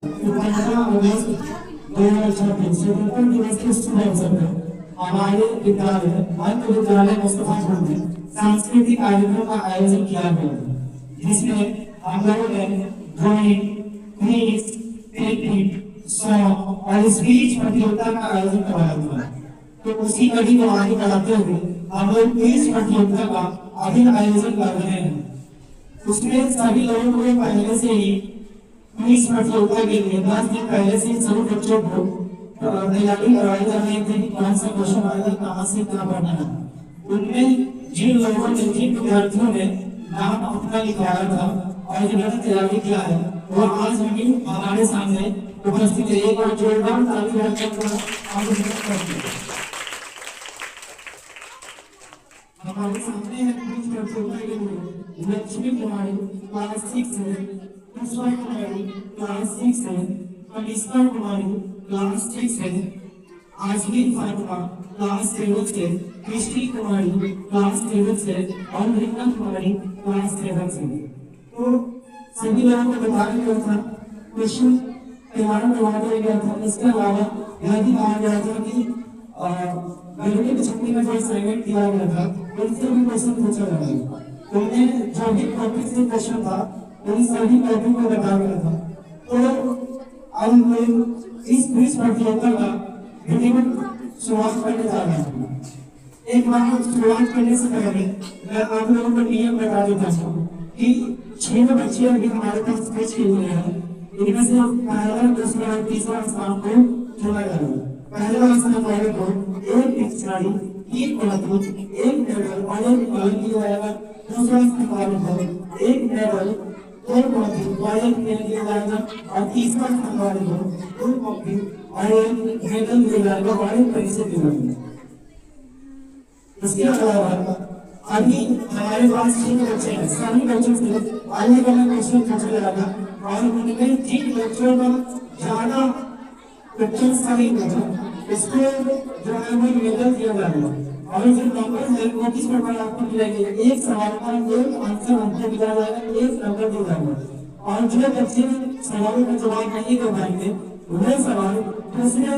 स्वतंत्रता दिवस के शुभ अवसर पर हमारे विद्यालय मध्य विद्यालय मुस्तफापुर में सांस्कृतिक कार्यक्रम का आयोजन किया गया जिसमें हम लोगों ने ड्राइंग, क्विज, पेंटिंग, सॉन्ग और स्पीच प्रतियोगिता का आयोजन कराया था। तो उसी कड़ी को आगे बढ़ाते हुए हम लोग क्विज प्रतियोगिता का अभी आयोजन कर रहे हैं। उसमें सभी लोगों को पहले से ही क्विज प्रतियोगिता के लिए 10 दिन पहले से सभी बच्चों को तैयारी करवाई जा रही थी कि कौन सा क्वेश्चन आएगा, कहाँ से क्या पढ़ना है। उनमें जिन लोगों ने, जिन विद्यार्थियों ने नाम अपना लिखवाया था और जिन्होंने तैयारी किया है वो आज भी हमारे सामने उपस्थित है। एक बार जोरदार ताली बजाकर हमारे सामने है क्विज प्रतियोगिता के लिए लक्ष्मी कुमारी क्लास 6 से, पुष्पा कुमारी क्लास 6 से, कनिष्का कुमारी क्लास 6 से, आजमीन फातिमा क्लास 7 से, कृष्टि कुमारी क्लास 7 से और रीना कुमारी क्लास 7 से। तो सभी लोगों को बताया गया था, क्वेश्चन तैयार करवाया गया था। इसके अलावा यह भी कहा गया था कि गर्मी की छुट्टी में जो असाइनमेंट दिया गया था उनसे भी क्वेश्चन पूछा जाएगा। उन्हें जो भी टॉपिक से क्वेश्चन था उन सभी टॉपिक को बताया गया था। तो अब मैं इस क्विज प्रतियोगिता का विधिवत शुरुआत करने जा रहा हूँ। एक बार शुरुआत करने से पहले मैं आप लोगों को नियम बता देता हूँ कि 6 बच्चे अभी हमारे पास स्पीच के लिए हैं। इनमें से पहला, दूसरा और तीसरा स्थान को चुना जाएगा। पहला स्थान वाले को एक डिक्शनरी, 3 कॉपी, 1 मेडल और 1 इनाम दिया जाएगा। दूसरा स्थान वाले को 1 मेडल, 2 कॉपी और 1 पेन दिया जाएगा और तीसरा स्थान वाले को 2 कॉपी और 1 मेडल दिया जाएगा और 1 पैसे दिए जाएंगे। इसके अलावा अभी हमारे पास 3 बच्चे हैं। सभी बच्चों से अलग अलग क्वेश्चन पूछा जाएगा और उनमें 3 बच्चों का ज्यादा क्वेश्चन सही होगा इसको जो है वो मेडल दिया जाएगा। और जो नंबर है वो किस प्रकार आपको मिलेंगे, एक सवाल का 1 आंसर हमको दिया जाएगा, 1 नंबर दिया जाएगा। और जो बच्चे सवालों का जवाब नहीं दे पाएंगे वह सवाल दूसरे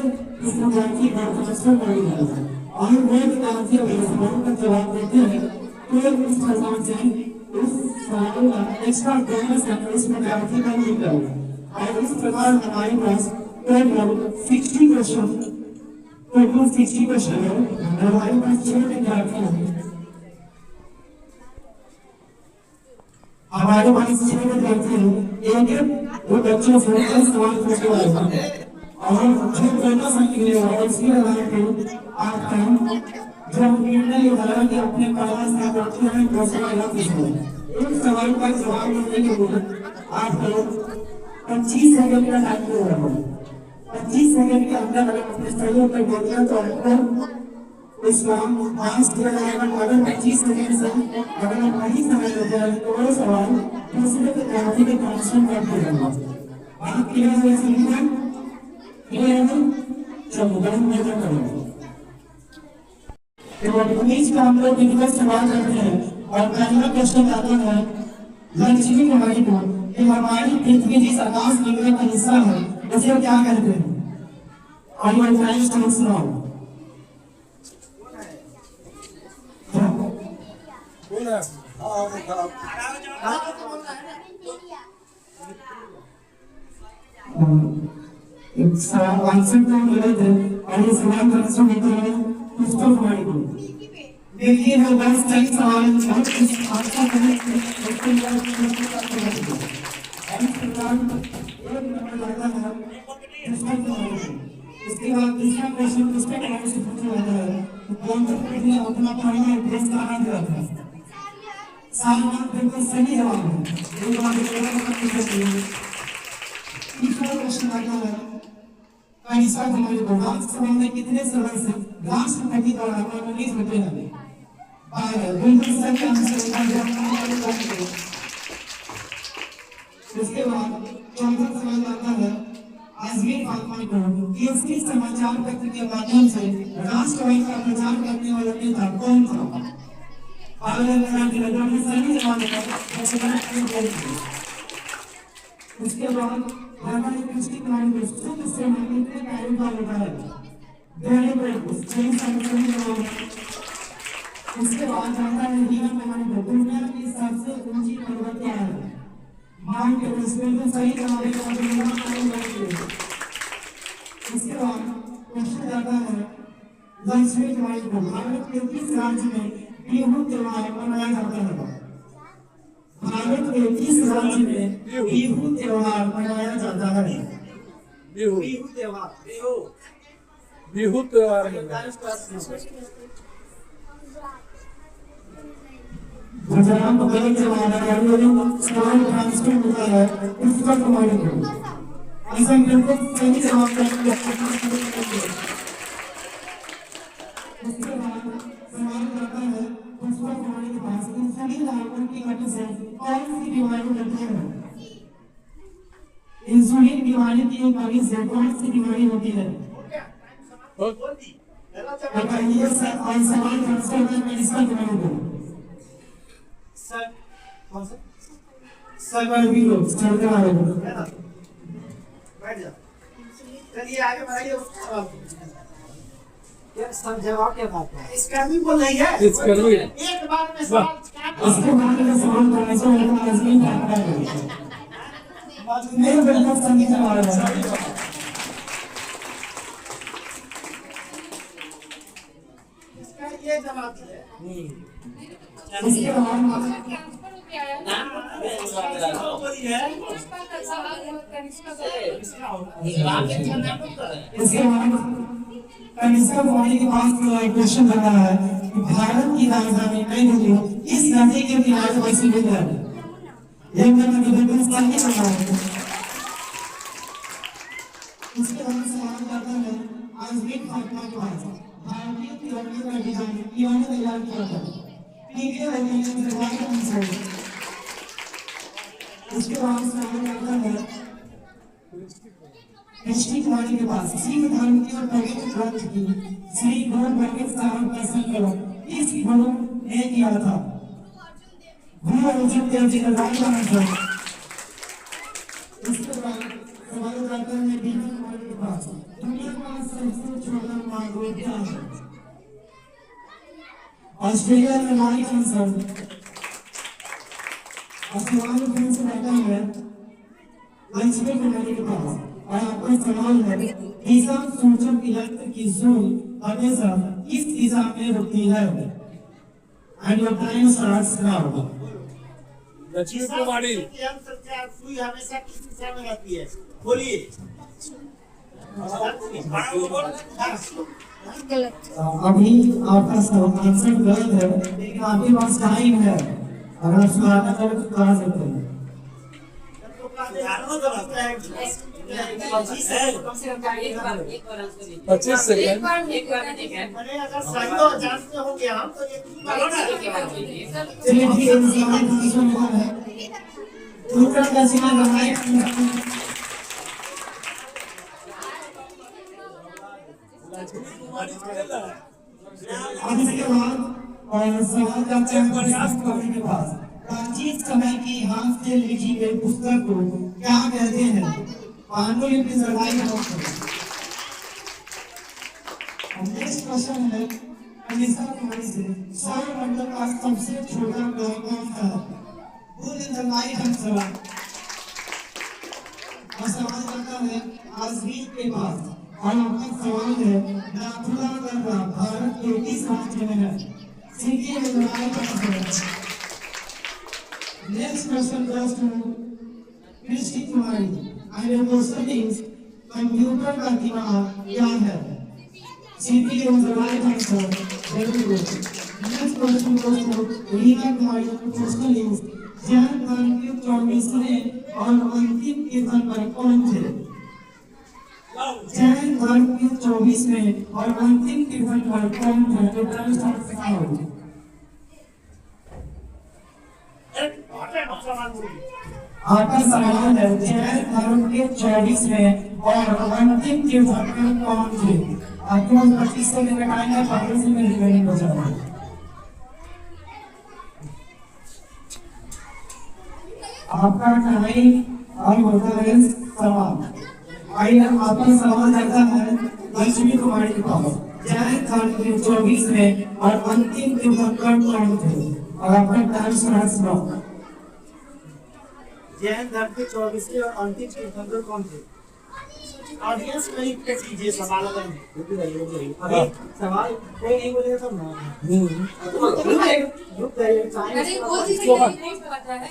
इस विद्यार्थी को आंसर कर दिया जाएगा। और वो विद्यार्थी अगर सवाल का जवाब देते हैं तो इस प्रकार से उस सवाल का एक्स्ट्रा बोनस इस विद्यार्थी का मिल जाएगा। और इस प्रकार हमारे पास टोटल 60 क्वेश्चन है। हमारे पास 6 विद्यार्थी हैं। हमारे पास 6 विद्यार्थी हैं। एक वो बच्चों से 10 सवाल पूछे जाएगा और जो दोनों संख्या है इसके अलावा आपका जो निर्णय होगा कि अपने पास से बच्चे हैं वो सवाल पूछेंगे। एक सवाल का जवाब देने के लिए आपको 25 सेकंड का टाइम देगा। 25 सेकंड के अंदर अगर अपने सही उत्तर बोल दिया तो आपको इसका मार्क्स दिया जाएगा। अगर 25 सेकंड से अगर आप नहीं समय लेते हैं तो वो सवाल दूसरे विद्यार्थी के कनेक्शन कर दिया जाएगा। बात क्लियर है? क्लियर है? चलो गणित में करेंगे। तो क्विज का हम लोग विधिवत सवाल करते हैं और पहला क्वेश्चन आता है लक्ष्मी कुमारी को कि हमारी पृथ्वी जिस आकाश मंडल का हिस्सा है उसे क्या कहते हैं? और ये टाइम स्टार्ट नाउ। आंसर तो मिले थे और ये सवाल का आंसर होता है पुष्पा कुमारी को। देखिए वो बस सही सवाल आंसर करने एक नंबर लगता है पुष्पा कुमारी को। इसके बाद दूसरा क्वेश्चन पुष्पा कुमारी से पूछा जाता है कौन सा ने अपना पहला ड्रेस कहाँ दिया था? सालमान बिल्कुल सही जवाब है। तीसरा क्वेश्चन आता है कनिष्का कुमारी को राज्यसभा में कितने सदस्य राष्ट्रपति द्वारा मनोनीत होते हैं? बिल्कुल सही आंसर है। उसके बाद चौथा सवाल आता है आजमीन फातिमा को केसरी समाचार पत्र के माध्यम से राष्ट्रवाद का प्रचार करने वाला नेता कौन था? सही जवाब है। उसके बाद हमारे कृषि कुमारी को शुद्ध से मांगने कार्य का होता है वेरी गुड सही संकल्प होगा। उसके बाद आता है हीरा कुमारी को दुनिया की सबसे ऊंची पर्वत क्या है माउंट एवरेस्ट बिल्कुल सही जवाब है। इसके बाद क्वेश्चन आता है लक्ष्मी कुमारी को भारत के किस राज्य में बिहू त्योहार मनाया जाता है। भारत के किस राज्य में बिहू त्योहार मनाया जाता है। बिहू त्योहार बिहू त्योहार गुजरात में कई त्योहार है सवाल ट्रांसफर होता है पुष्पा कुमारी को ऐसा बिल्कुल सही जवाब है। उसके बाद सवाल आता है पुष्पा कुमारी के पास इन सभी लाभों की वजह से कौन सी बीमारी होती है। इंसुलिन बीमारी की वजह से कौन सी बीमारी होती है। बताइए सर और सवाल ट्रांसफर में इसका जवाब दो। सर कौन सा सर भी लोग सर का है बैठ जाओ। चलिए आगे बढ़ाइए। सब जवाब क्या बात है इसका भी बोल रही है इसका भी एक बार में सवाल इसके बाद में सवाल करने से उनका आजमीन करता है नहीं बिल्कुल सही जवाब है। इसका ये जवाब है। इसके बाद कनिष्का कुमारी के पास क्वेश्चन बना है कि भारत की राजधानी नई दिल्ली इस नदी के किनारे बसी हुई है। ये मैंने बिल्कुल सही बताया है। इसके बाद सवाल करता है आजमीन फातिमा के पास भारतीय तिरंगे का डिजाइन किन्होंने तैयार किया था। ठीक है उसके बाद सवाल करता है कृष्ण कुमारी के पास सिख धर्म की और पवित्र ग्रंथ की श्री गुरु गोविंद साहब का संकलन इस गुरु ने किया था। गुरु अर्जुन देव जी का राइट आंसर। उसके बाद सवाल करता है बीना कुमारी के पास दुनिया का सबसे छोटा महाद्वीप क्या है। ऑस्ट्रेलिया में राइट आंसर। सवाल फिर से रहता है लक्ष्मी कुमारी के पास और आपका सवाल है दिशा सूचक यंत्र की सुई हमेशा किस दिशा में रुकती है। And your time starts now. Lakshmi Kumari सुई हमेशा किस दिशा में रहती है बोलिए। अभी आपका आंसर गलत है लेकिन आपके पास टाइम है अगर आप सुधारना चाहें तो सुधार सकते हैं। 25 सेकंड मैंने अगर सही हो जानते होंगे हम तो ये चलिए ठीक है सवाल दूसरा होता है दूसरा का सीमा लगाए। अब इसके बाद और सवाल करते हैं कवि के पास प्राचीन समय की हाथ से लिखी गई पुस्तक को क्या कहते हैं। पांडुलिपि सरकारी नेक्स्ट क्वेश्चन है कनिष्का कुमारी से सौरमंडल का सबसे छोटा ग्रह कौन सा है। Good in the night answer. और सवाल करता है आजमीन के पास और आपका सवाल है नाथुला दर्रा भारत के किस राज्य में है। सीखिए the right answer. Next question goes to Krishna Kumari and your question is computer का दिमाग क्या है। सीखिए the right answer. Very good. Next question goes to Reena Kumari. Question is Jain धर्म के 24वें और अंतिम तीर्थंकर कौन थे। जैन धर्म के 24वें और अंतिम तीर्थंकर कौन थे। आपका सवाल है जैन धर्म के 24वें और अंतिम तीर्थंकर कौन थे। आपको 25 सेकंड का टाइम है पहले से मैं रिकॉर्डिंग हो जाएगा। आपका टाइम अब होता है सवाल। आइए आपका सवाल करता है लक्ष्मी कुमारी के पास। जय खान के 24 में और अंतिम तीर्थंकर कौन थे? और आपका टाइम स्टार्ट्स नाउ। जैन धर्म के 24वें और अंतिम तीर्थंकर कौन थे? ऑडियंस करीब पे कीजिए सवाल अगर अभी सवाल कोई नहीं बोलेगा तब ना रुक जाइए अरे वो चीज़ नहीं पता है।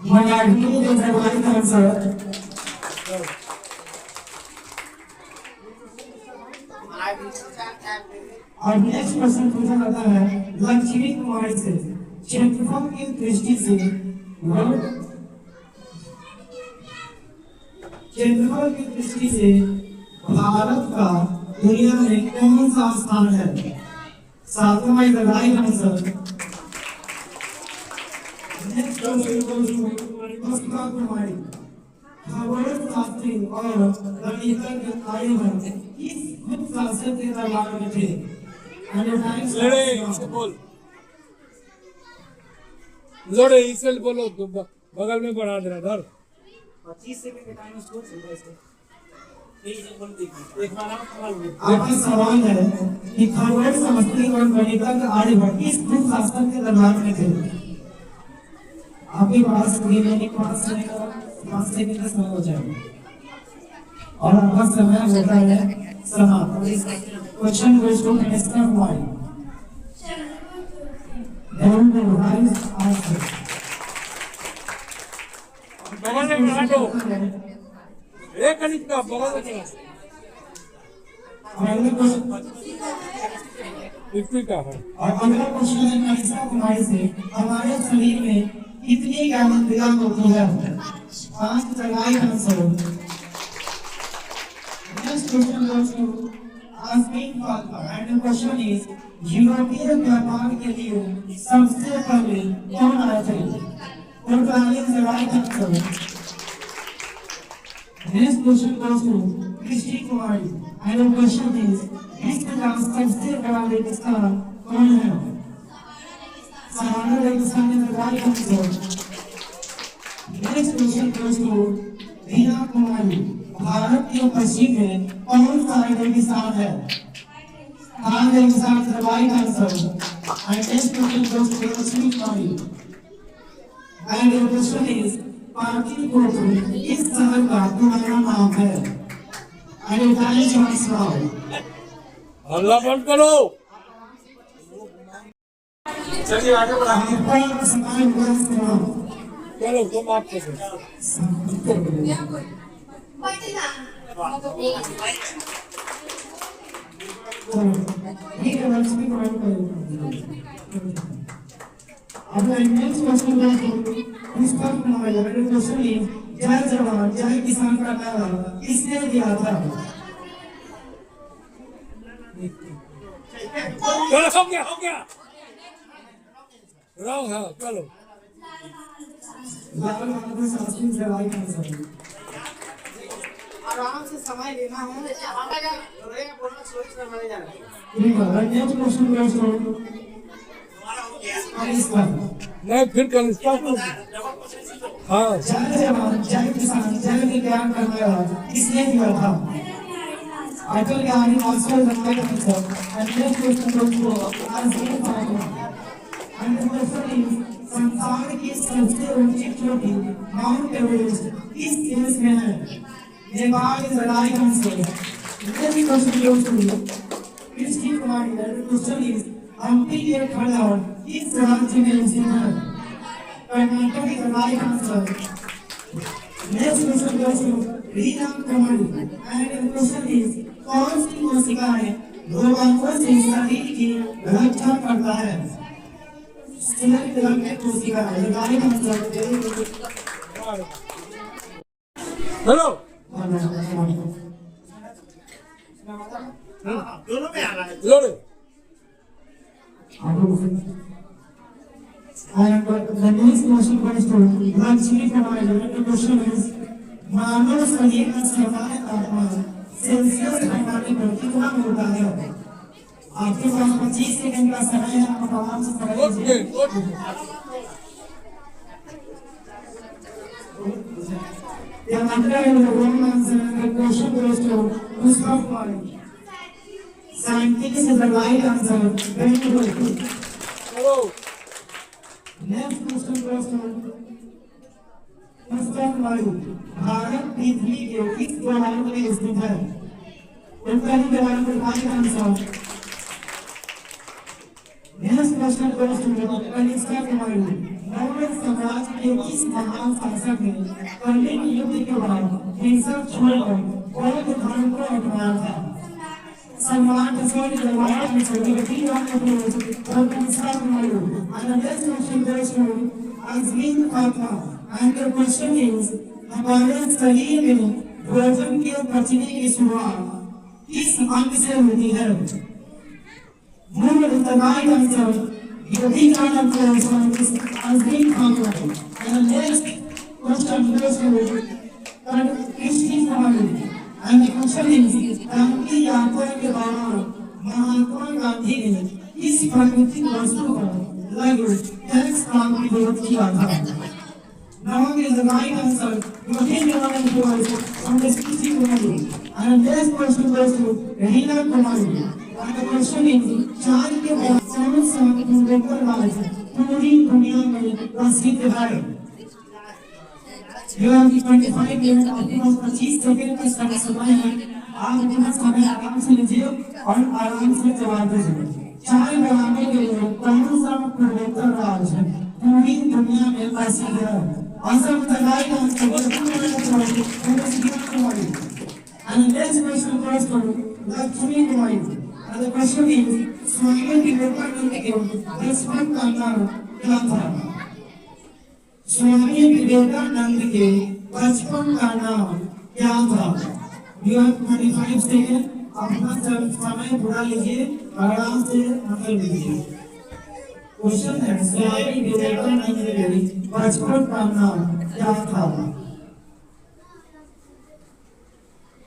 मराठी में जो राइट आंसर। और नेक्स्ट क्वेश्चन पूछा जाता है लक्ष्मी कुमारी से। क्षेत्रफल की दृष्टि से क्षेत्रफल की दृष्टि से भारत का दुनिया में कौन सा स्थान है? सातवां is the right answer. Next question goes to Pushpa Kumari. खगोल शास्त्री और गणितज्ञ आर्यभट्ट किस गुप्त शासक के दरबार में थे? लड़े इसे बोल, लड़े इसे बोलो तो बगल में बढ़ा देना धर। 25 सेकंड का टाइम स्कोर चल रहा है इसका। एक बार आपका सवाल है कि खगोल शास्त्री और गणितज्ञ आर्यभट्ट किस गुप्त शासक के दरबार में थे? आपके पास रिमेनिंग 5 सेकंड का समय हो जाएगा और आपका समय होता है समाप्त। Question goes to Mr. White. Then the right answer. बगल में बढ़ा दो, एक कनिक का बगल में अगला क्वेश्चन इतनी का है। और अगला क्वेश्चन है कनिष्का कुमारी से। हमारे शरीर में कितनी ग्रंथियां होती है? 5 का right answer. Next question goes to Asmin Falka and the question is यूरोपीय व्यापार के लिए सबसे पहले कौन आया था? Portugal is the right answer. Next question goes to Krishti Kumari and the question is विश्व का सबसे बड़ा रेगिस्तान कौन है? सहारा रेगिस्तान is the right answer. Next question goes to Reena कुमारी। भारत के पश्चिम में कौन सा रेगिस्तान है? थार रेगिस्तान is the right answer. And next question goes to Lक्ष्मी Kumari. And the question is Pataliputra इस शहर का पुराना नाम है? And the time starts now. हल्ला बंद करो। चलिए आगे बढ़ाइए। आपका समय पूरा समाप्त। चलो तुम आप करो। ठीक है लक्ष्मी कुमारी को। अब नेक्स्ट क्वेश्चन है पुष्पा कुमारी। मेरा क्वेश्चन है जय जवान जय किसान का नारा किसने दिया था? चलो हो गया रॉन्ग है। चलो लाल बहादुर शास्त्री से राइट आंसर। आराम से समय लेना है। रहेगा बोलना सोच कर मरे जाना। ठीक है next question goes to Kanishka. नहीं फिर कनिष्का को हाँ जय जवान जय किसान जय विज्ञान का नारा किसने दिया था? Atal Bihari Vajpayee the right answer. And next question goes to Asmin Falka. And the question is संसार की सबसे ऊंची चोटी माउंट एवरेस्ट किस देश में है? Nepal is the right answer. Next question goes to Krishti Kumari. And the question is Hampi के खंडर किस राज्य में स्थित है? Karnataka is the right answer. Next question goes to Reena Kumari. And the question is कौन सी कोशिकाएं रोगाणुओं से शरीर की रक्षा करता है? स्टेट रंग कोशिकाएं the right answer. हेलो दोनों में आना है। लड़े And the next question goes to Lakshmi Kumari. The question is मानव शरीर का सामान्य तापमान सेल्सियस पैमाने पर कितना होता है? आपके पास 25 सेकंड का समय है। आप आराम से पढ़ ओके लीजिए। Okay The answer is the wrong answer and the question goes to Pushpa Kumari. Scientific is the right answer. Very good. चलो Next question goes to Pushpa Kumari. Bharat पृथ्वी के किस गोलार्ध में स्थित है? उत्तरी गोलार्ध का right answer. Next question goes to Kanishka Kumari. Maurya साम्राज्य के किस महान शासक ने कर्लिक युद्ध के बाद हिंसा छोड़कर बौद्ध धर्म को अपनाया था? सम्राट अशोक के दरबार में छोटी बड़ी रानी और कंसा कुमारी. And the next question goes to Azmin Fatma. And the question is, हमारे शरीर में भोजन के पचने की शुरुआत किस अंग से होती है? मूल उत्तरायण अंचल यदि कारण को Azmin Fatma. And the next question goes to Krishti Kumari. And the question is, क्रांति यात्रा के दौरान महात्मा गांधी ने किस प्राकृतिक वस्तु पर लगभग टैक्स का विरोध किया था? Now is the right answer. Continue on to us from the Krishti Kumari. And the next question goes to Rahina Kumari. And the question is, चार के बाद कौन सा लोकल राज पूरी दुनिया में प्रसिद्ध है? You have 25 minutes आपके पास 25 सेकंड का समय है. आप अपना समय आराम से लीजिए और आराम से जवाब दीजिए. चाय बनाने के लिए कौन सा लोकल राज पूरी दुनिया में प्रसिद्ध है? असम तराई का And the next question goes to Lakshmi Kumari. And the question is, Swami Vivekananda के बचपन का नाम क्या था? स्वामी विवेकानंद के बचपन का नाम क्या था? You have 25 seconds. अपना समय पूरा लीजिए, आराम से मतलब लीजिए. क्वेश्चन है, स्वामी विवेकानंद के बचपन का नाम क्या था?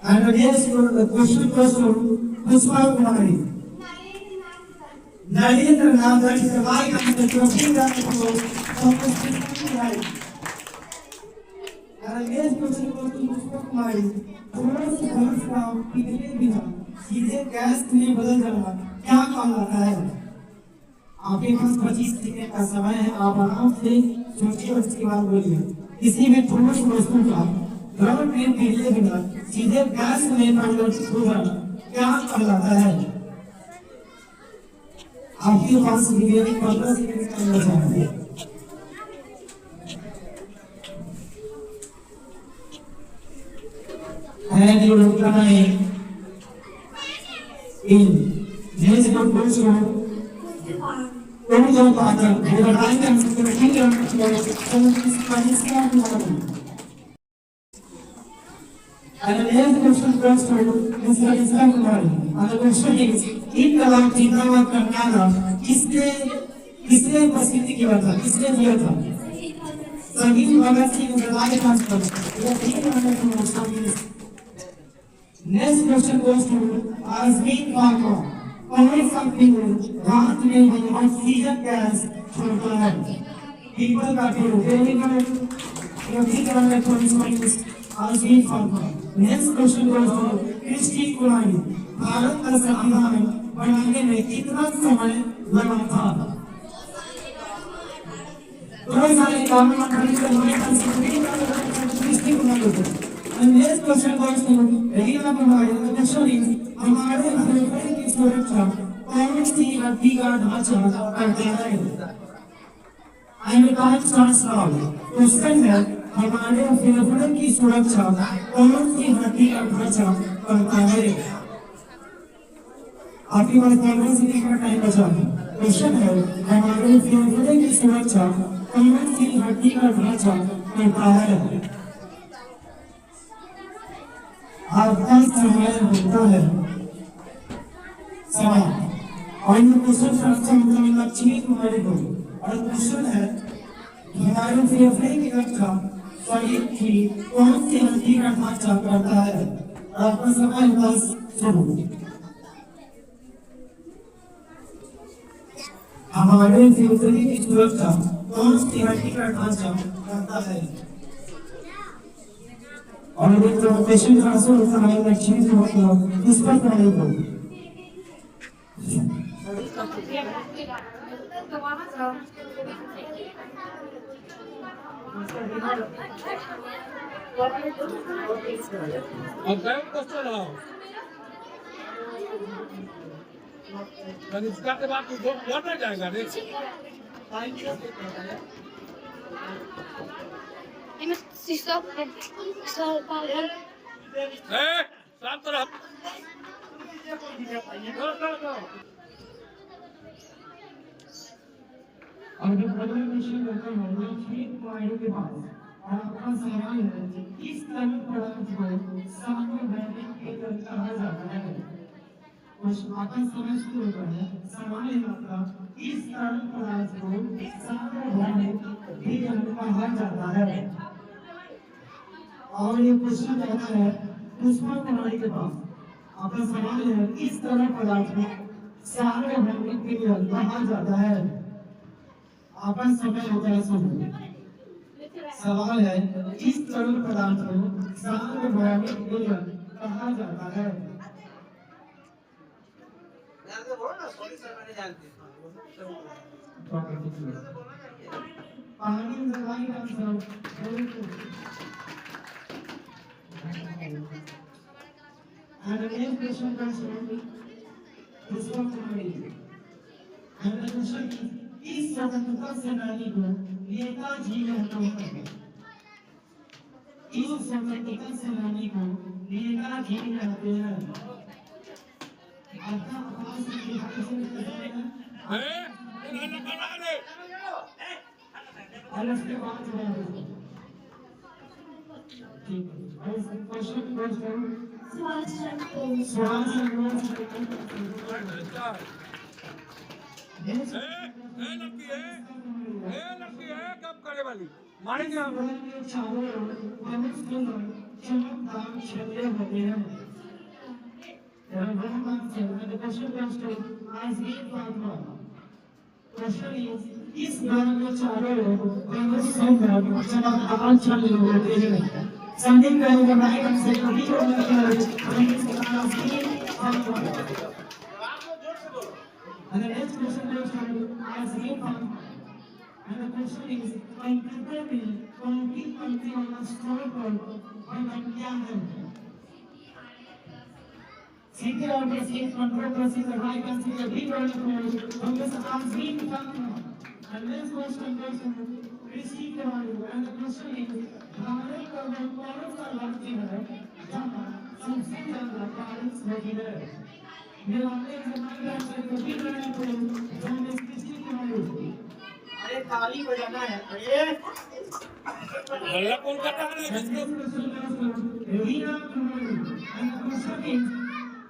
And the next question goes to Pushpa Kumari. Narendra नाम का सवाल का चौथी रात को And the next question goes to Pushpa Kumari. ठोस गैस का पिघले बिना सीधे गैस में बदल जाना क्या कहलाता है? आपके पास 25 सेकंड का समय है. आप आराम से सोचिए और उसके बाद बोलिए. किसी भी ठोस वस्तु का द्रव में पिघले बिना सीधे गैस में परिवर्तित हो जाना क्या कहलाता है? आपके पास 15 सेकंड का समय है. And you will reply in this proposal. Don't bother. You are right and you will figure out And the next question goes to Mr. Islam Kumari. And the question is, इन कलाम जिंदाबाद का नारा किसने प्रसिद्ध किया था? किसने दिया था? शहीद भगत सिंह बराबर transfer. Next question goes to Azmin Fatma. कौन सा पेड़ रात में ऑक्सीजन गैस छोड़ता है? पीपल का पेड़. Very good. यही कारण है Azmin Fatma. Next question goes to Krishti Kumari. Bharat का संविधान बनाने में कितना समय लगा था? 2 साल के काम में Krishti Kumari. And next question goes to Rahina Kumari. The question is, हमारे फेफड़े की सुरक्षा कौन सी हड्डी का ढांचा करता है? And the time starts now. Question है, हमारे फेफड़े की सुरक्षा कौन सी हड्डी का ढांचा करता है? आपके पास 15 सेकंड का टाइम बचा है. क्वेश्चन है, हमारे फेफड़े की सुरक्षा कौन सी हड्डी का ढांचा करता है? आपका समय होता है. सवाल और ये क्वेश्चन फ्रॉम लक्ष्मी कुमारी को. और क्वेश्चन है, हमारे फेफड़े की रक्षा शरीर की कौन सी हड्डी का ढांचा करता है? आपका समय बस शुरू. हमारे फेफड़े की सुरक्षा कौन सी हड्डी का ढांचा करता है? और एक क्वेश्चन का आंसर होता है एक्चुअली जो होता है इस पर पढ़ाई को तो वहाँ जाओ। अब गए क्वेश्चन आओ इसका के बाद तो बढ़ना जाएगा रे शांत रहो और जो अगला क्वेश्चन होता है वो 3 पॉइंट के पास और आपका सवाल है इस तरह पदार्थ को साम्यवैदिक एकल कहा जाता है। क्वेश्चन आपका समझ शुरू होता है सवाल है आपका इस तरह पदार्थ को साम्यवैदिक एकल कहा जाता है। और ये क्वेश्चन आता है पुष्पा कुमारी के पास आपका सवाल है इस तरह पदार्थ को साम्यवैदिक एकल कहा जाता है। आपका समय होता है सुनो सवाल है इस तरल पदार्थ को सार्वभौमिक विलयन कहा जाता है। पानी जलाई का answer and the next question comes from Pushpa Kumari and the question is इस स्वतंत्रता सेनानी को नेताजी कहते हैं। इस स्वतंत्रता सेनानी को नेताजी कहते हैं। आपका आवाज और उसके बाद ठीक है क्वेश्चन लड़की है कब करे वाली मारेंगे आप इस बार में चारों होते हैं Sandeep and the next question goes to as Yifan. And the question is, when people will keep something on a storyboard, when I can them. City of the state controls is the right and see the big on the road, on this as Yifan. And next question goes to Rishi Kamaru. And the question is, Bharat Kavan Paris are lucky her, Jama, something like Paris regular. अरे ताली बजाना है अरे हल्ला कौन करता है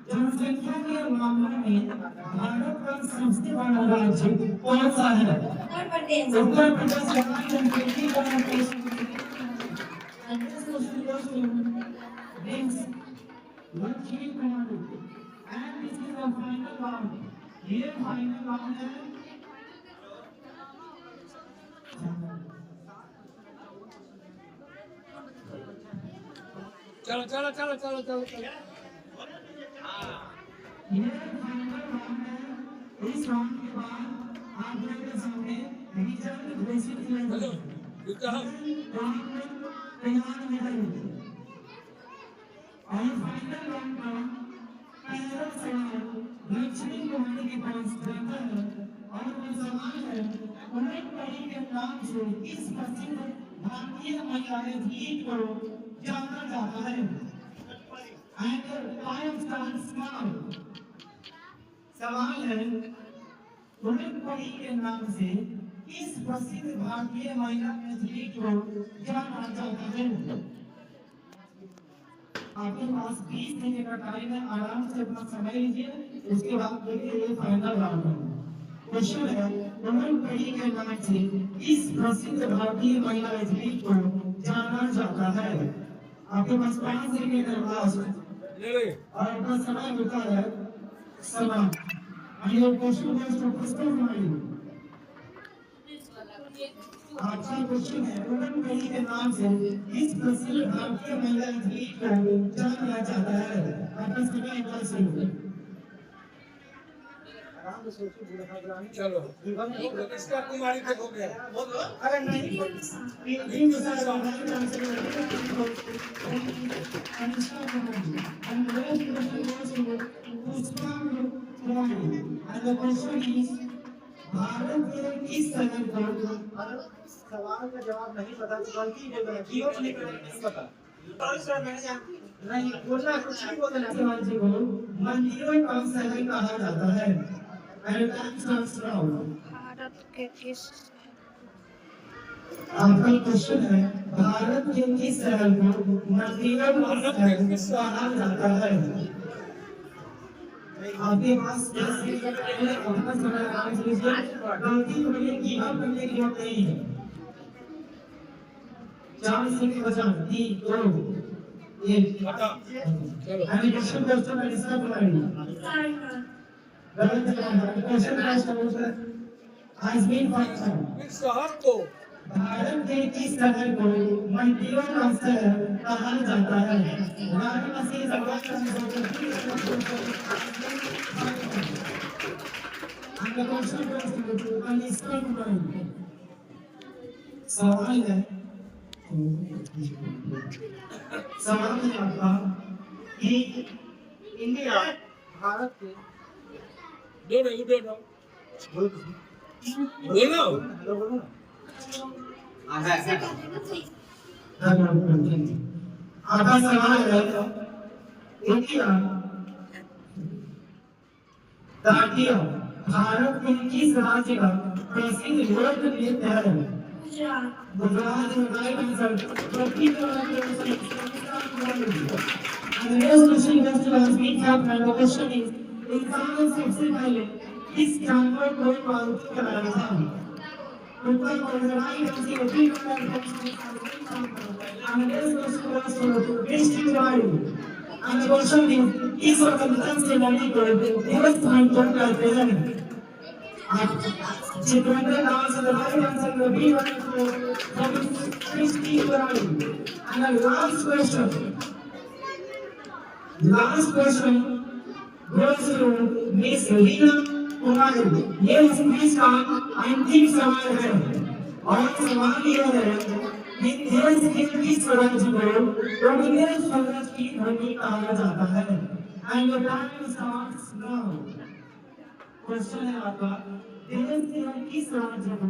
जनसंख्या के मामले में भारत का सबसे बड़ा राज्य कौन सा है? Uttar Pradesh Lakshmi Kumar and this is the final round. Here final round है चलो चलो चलो चलो चलो चलो ये फाइनल राउंड है। इस राउंड के बाद आप लोगों के सामने रिजल्ट घोषित किया जाएगा। राउंड तैयार रहेंगे और फाइनल राउंड का पहला सवाल लक्ष्मी कुमारी के पास जाता है और वो सवाल है उन्हें पढ़ी के नाम से इस प्रसिद्ध भारतीय महिला गीत को जाना जाता है। And the 5-star smile. सवाल है उन्हें पढ़ी के नाम से इस प्रसिद्ध भारतीय महिला गीत को जाना जाता है। आपके पास 20 मिनट का टाइम है आराम से अपना समय लीजिए उसके बाद देखिए ये फाइनल राउंड है। क्वेश्चन है उन्हें पढ़ी के नाम से इस प्रसिद्ध भारतीय महिला एथलीट को जाना जाता है। आपके पास 5 सेकंड है लास्ट और आपका समय होता है समय। ये क्वेश्चन है तो पुस्तक में आपका क्वेश्चन है पूनम कहीं के नाम से इस प्रसिद्ध भारतीय महिला एथलीट को जाना जाता है। आपका समय एक बार सुनिए। आराम से सोचो बुरा खबर चलो इसका कुमारी तक हो गया। अरे नहीं तीन दूसरा सवाल है नाम से अनुष्का कुमारी and the rest question goes to Pushpa Kumari and the question is Bharat के किस शहर को अगर सवाल का जवाब नहीं पता तो गलती बोल देना जीरो नहीं पता नहीं बोलना कुछ नहीं बोलना राज्य को मंदिरों का शहर कहा जाता है। भारत के किस आपका क्वेश्चन है भारत के किस शहर को मंदिरों का शहर कहा जाता है। आपके पास 10 सेकंड है अपना समय आराम से लीजिए। गलती होने की आप करने की जरूरत नहीं है। 4 सेकंड बचा 3 2 1 बता चलो क्वेश्चन है इसका बनाइए। गलत जवाब है। क्वेश्चन का आंसर has been found। इस शहर को भारत के किस शहर को मंदिरों का शहर कहा जाता है। वाराणसी सवाल का सवाल है आपका कि इंडिया भारत के दो बोलो हेलो बोलो आपका सवाल है इंडिया राज्य भारत के किस राज्य का प्रसिद्ध लोक नृत्य है। गुजरात में right answer. And the next question goes to us. We have and the question is इंसान ने सबसे पहले किस जानवर को पालतू बनाया था। उत्तर राइट आंसर भी and the next question goes to Mr. Raju and the question is इस स्वतंत्रता सेनानी को दिवस स्थान पर करते हैं। चित्रंजन नाम से राइट आंसर भी Mr. Raju and the last question goes to Miss Lina Kumari। ये इस क्विज का अंतिम सवाल है और सवाल यह है कि देश के किस राज्य को रोमिंगर स्वराज की धरती कहा जाता है। And the time starts now. Question है आपका देश के किस राज्य को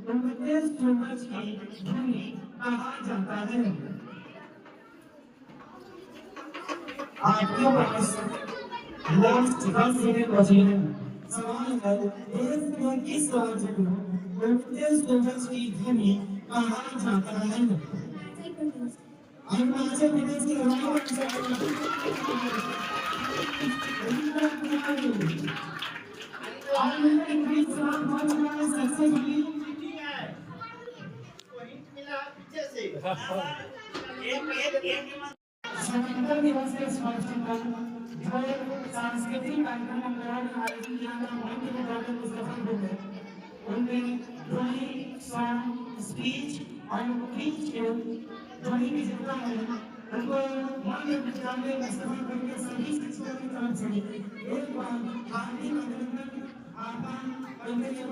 रोमिंगर स्वराज की धरती कहा जाता है। आपके पास लास्ट 10 सेकंड बचे हैं। सवाल है देश के किस राज्य को रोमिंगर स्वराज की धरती कहा जाता है। अरुणाचल प्रदेश की दिवस के सांस्कृतिक कार्यक्रम आयोजित किया गया मुस्तफा है उनमें ड्राइंग सॉन्ग स्पीच और क्विज के ड्राइंग की जितना है उनको माननीय विद्यालय मुस्तफा के सभी शिक्षकों की तरफ से एक बार हार्दिक अभिनंदन आभार और मेरे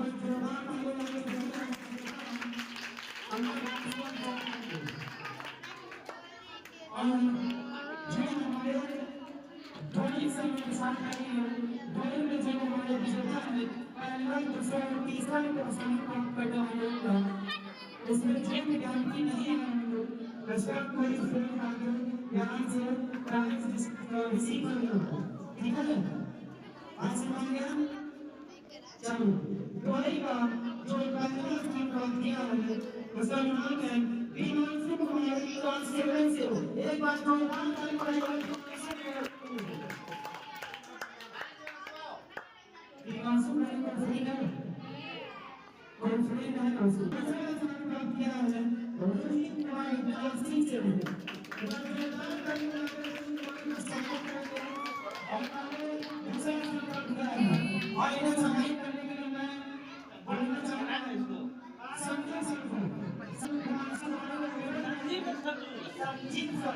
ड्राइंग से मेरे साथ ड्राइंग में जो हमारे विजेता हैं पहला दूसरा तीसरा पुरस्कार प्राप्त करने वाले लोग उसमें जो विद्यार्थी नहीं है हम लोग रक्षा कोई फिल्म आगे यहाँ से प्राइज रिसीव कर लो। ठीक है आज समझ गया। चलो ड्राइंग का जो पहला स्थान प्राप्त किया है उसका नाम है विमान कुमारी क्लास 7 से एक बार नाम पड़ेगा। और संजीव सर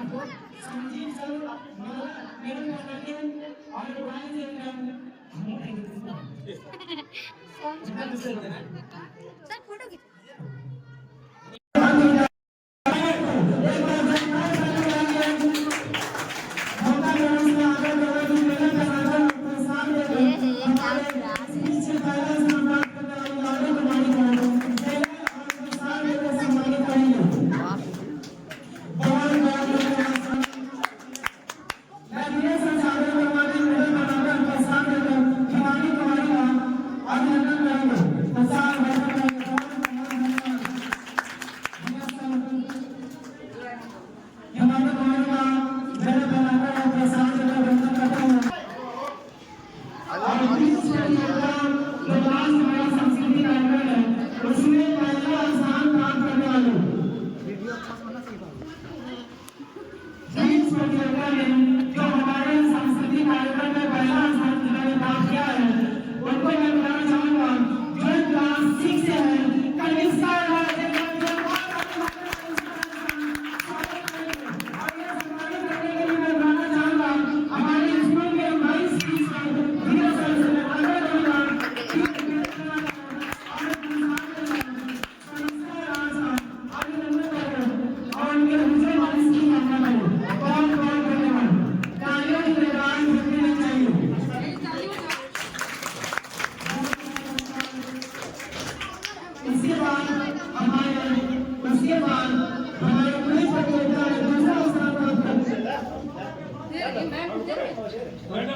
मेरे और सर फोटो खींच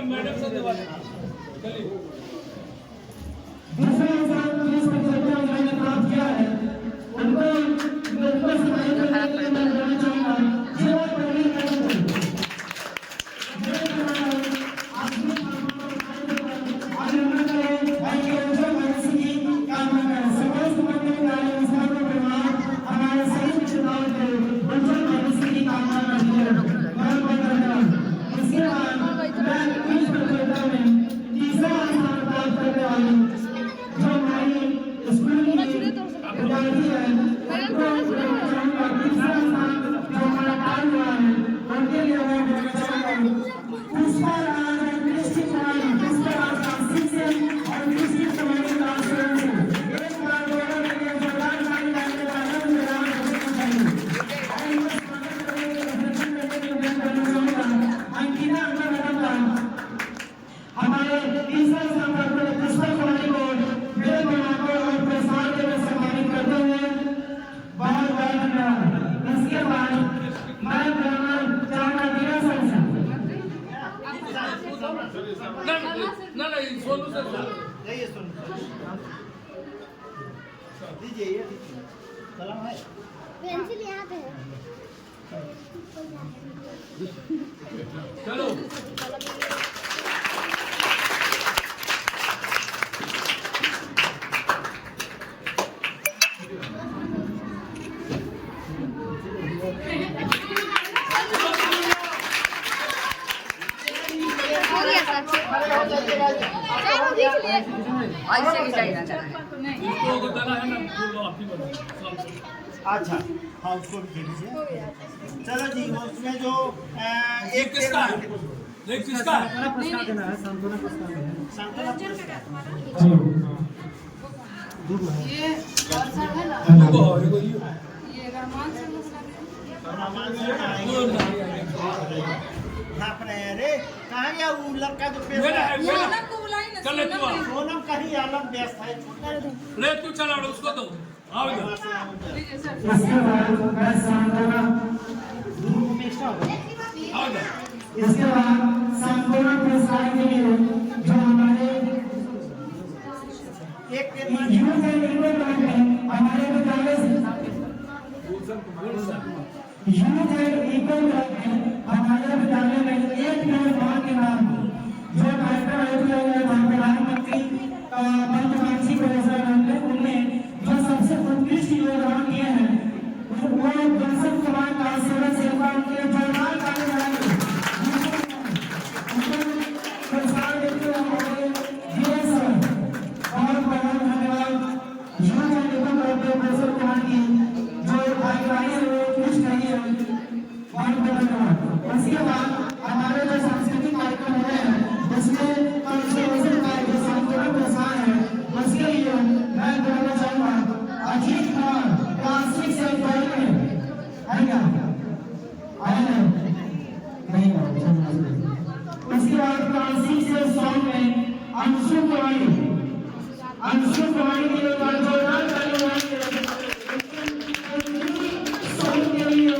मैडम से दिवा दे चलिए दूसरे इंसान पुलिस प्रतियोगिता उन्होंने प्राप्त किया है उनको बिल्कुल समाहित करने के लिए मैं बताना चाहूँगा जीवन प्रवीण करेंगे ना सोनू सर नहीं सुन दीजिए ये कलम है पेंसिल यहाँ पे है चलो ऐसे ही चाहिए इसको बताना है ना बोलो आप ही बोलो अच्छा हाँ उसको भी दे दीजिए चलो जी उसमें जो एक किसका है एक किसका है पुरस्कार देना है सांत्वना पुरस्कार देना है सांत्वना पुरस्कार ये और सर है ना देखो देखो ये ये गरमान से अरे कहाँ गया वो लड़का जो पेश मेरा है मेरा को बुलाई ना चल तू आ सोनम कहीं अलग व्यस्त है ले तू चला उसको दो आओ इधर इसके बाद मैं सांत्वना आओ इधर इसके बाद सांत्वना पुरस्कार के लिए जो हमारे एक यूथ एंड इवेंट में हमारे विद्यालय से यूथ एंड इवेंट में हमारे विद्यालय में एक नौजवान के नाम जो कार्यक्रम आयोजित किया गया था प्रधानमंत्री महत्वाकांक्षी परियोजना में उनने जो सबसे उत्कृष्ट योगदान दिए हैं वो जनसंघ समाज का सेवा सेवा उनके जोरदार कार्य रहेंगे पुरस्कार देते हुए हमारे जीवन सर और बहुत धन्यवाद youth and event professor Kumar की जो कार्यकारी है वो उत्कृष्ट रही है उसके बाद क्लास 6 से सॉन्ग में अंशु कुमारी के लिए जोरदार तालियां सॉन्ग के लिए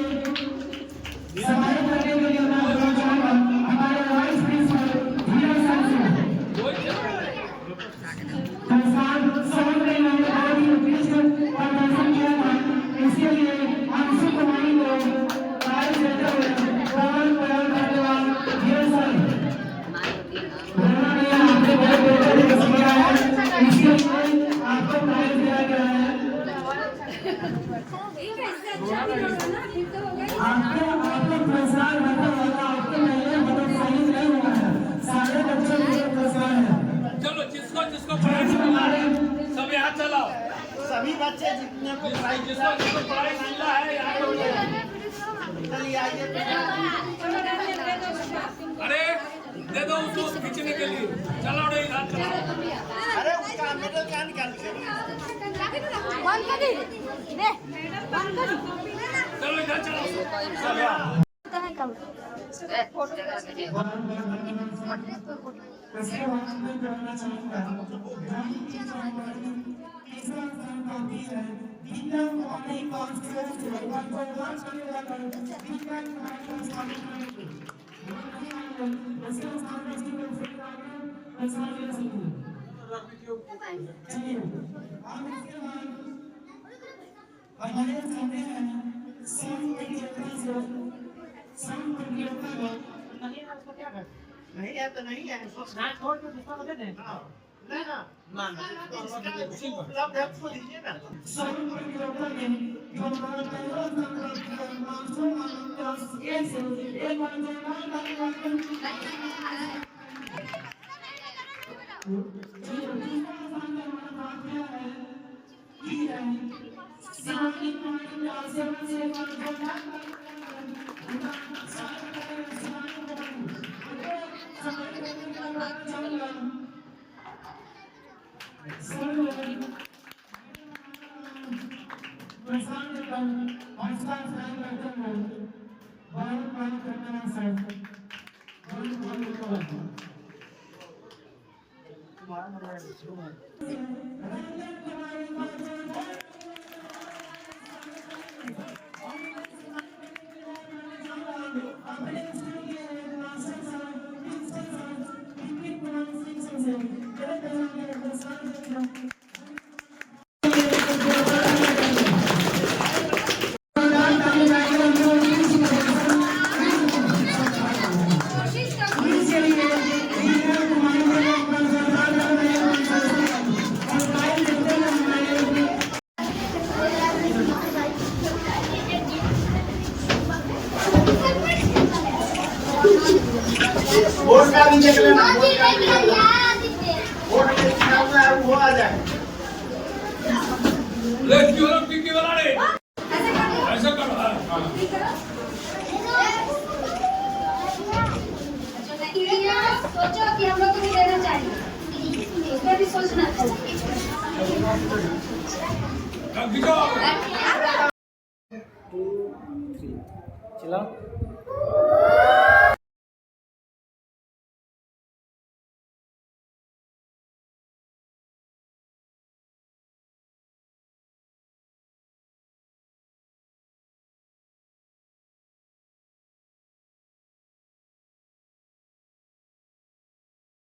सहायता करने के लिए मैं बोलना चाहूंगा हमारे वाइस प्रिंसिपल धीरज सर से संस्थान सॉन्ग में मैंने बहुत ही उत्कृष्ट प्रदर्शन किया था इसके लिए अंशु कुमारी को प्राइज देते हुए बहुत धन्यवाद धीरज सर। आपने बहुत बेहतर किया है इसके लिए आपको प्राइज दिया गया है। आपको पुरस्कार रखा होगा आपके पहले बहुत सही नहीं हुआ है सारे बच्चों को पुरस्कार है। चलो जिसको प्राइज मिला है सब यहाँ चलाओ। सभी बच्चे जितने को प्राइज जिसको प्राइज मिला है यहाँ पे चलिए आइए। अरे दे दो उसको खींचने के लिए। चलाओ रे इधर चलाओ। अरे उसका मेडल क्या निकाल के बंद कर दे दे बंद कर चलो इधर चलाओ। उसके बाद मैं कहना चाहूंगा तीसरा स्थान पाती है दीपिका कुमारी कॉन्स्टेबल हमारे सामने है नहीं है तो नहीं है छोड़ के दूसरा को दे दें ना उपलब्ध है उसको दीजिए ना। बोर्ड का भी देख लेना बोर्ड के सामने वो आ जाए। ले क्यों टिकी वाला रे ऐसा करो। हां सोचो कि हम लोग को भी देना चाहिए इसमें भी सोचना चाहिए। अब दिखाओ। चलो